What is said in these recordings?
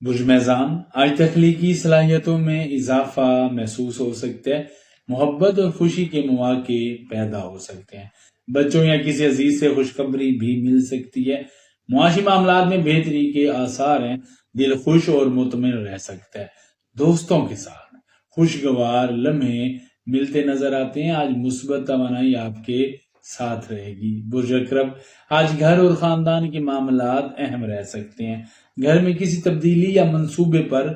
برج میزان، آج تخلیقی صلاحیتوں میں اضافہ محسوس ہو سکتا ہے، محبت اور خوشی کے مواقع پیدا ہو سکتے ہیں، بچوں یا کسی عزیز سے خوشخبری بھی مل سکتی ہے، معاشی معاملات میں بہتری کے آثار ہیں، دل خوش اور مطمئن رہ سکتا ہے، دوستوں کے ساتھ خوشگوار لمحے ملتے نظر آتے ہیں، آج مثبت توانائی آپ کے ساتھ رہے گی۔ برج اکرم، آج گھر اور خاندان کے معاملات اہم رہ سکتے ہیں، گھر میں کسی تبدیلی یا منصوبے پر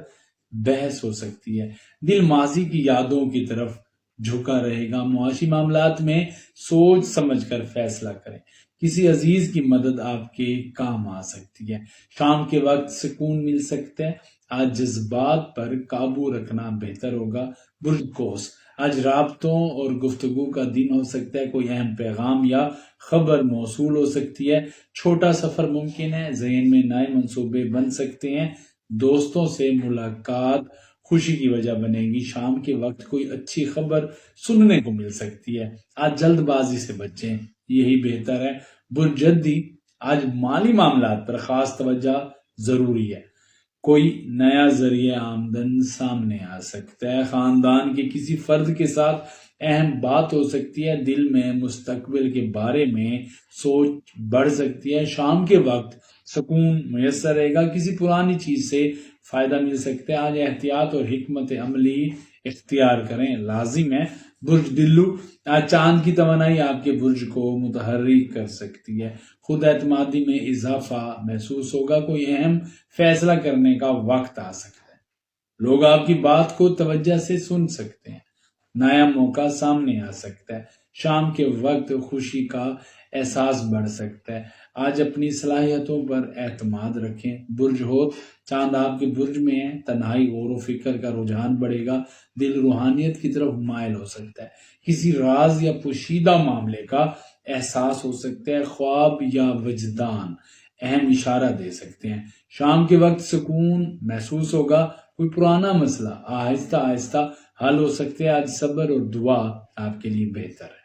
بحث ہو سکتی ہے، دل ماضی کی یادوں کی طرف جھکا رہے گا، معاشی معاملات میں سوچ سمجھ کر فیصلہ کریں، کسی عزیز کی مدد آپ کے کام آ سکتی ہے، شام کے وقت سکون مل سکتا ہے، آج جذبات پر قابو رکھنا بہتر ہوگا۔ برج قوس، آج رابطوں اور گفتگو کا دن ہو سکتا ہے، کوئی اہم پیغام یا خبر موصول ہو سکتی ہے، چھوٹا سفر ممکن ہے، ذہن میں نئے منصوبے بن سکتے ہیں، دوستوں سے ملاقات خوشی کی وجہ بنے گی، شام کے وقت کوئی اچھی خبر سننے کو مل سکتی ہے، آج جلد بازی سے بچیں، یہی بہتر ہے۔ برج جدی، آج مالی معاملات پر خاص توجہ ضروری ہے، کوئی نیا ذریعہ آمدن سامنے آ سکتا ہے، خاندان کے کسی فرد کے ساتھ اہم بات ہو سکتی ہے، دل میں مستقبل کے بارے میں سوچ بڑھ سکتی ہے، شام کے وقت سکون میسر رہے گا، کسی پرانی چیز سے فائدہ مل سکتا ہے، آج احتیاط اور حکمت عملی اختیار کریں لازم ہے۔ برج دلو، آج چاند کی توانائی آپ کے برج کو متحرک کر سکتی ہے، خود اعتمادی میں اضافہ محسوس ہوگا، کوئی اہم فیصلہ کرنے کا وقت آ سکتا ہے، لوگ آپ کی بات کو توجہ سے سن سکتے ہیں، نیا موقع سامنے آ سکتا ہے، شام کے وقت خوشی کا احساس بڑھ سکتا ہے، آج اپنی صلاحیتوں پر اعتماد رکھیں۔ برج ہوت، چاند آپ کے برج میں ہے، تنہائی غور و فکر کا رجحان بڑھے گا، دل روحانیت کی طرف مائل ہو سکتا ہے، کسی راز یا پوشیدہ معاملے کا احساس ہو سکتا ہے، خواب یا وجدان اہم اشارہ دے سکتے ہیں، شام کے وقت سکون محسوس ہوگا، کوئی پرانا مسئلہ آہستہ آہستہ حل ہو سکتے ہیں، آج صبر اور دعا آپ کے لیے بہتر ہے۔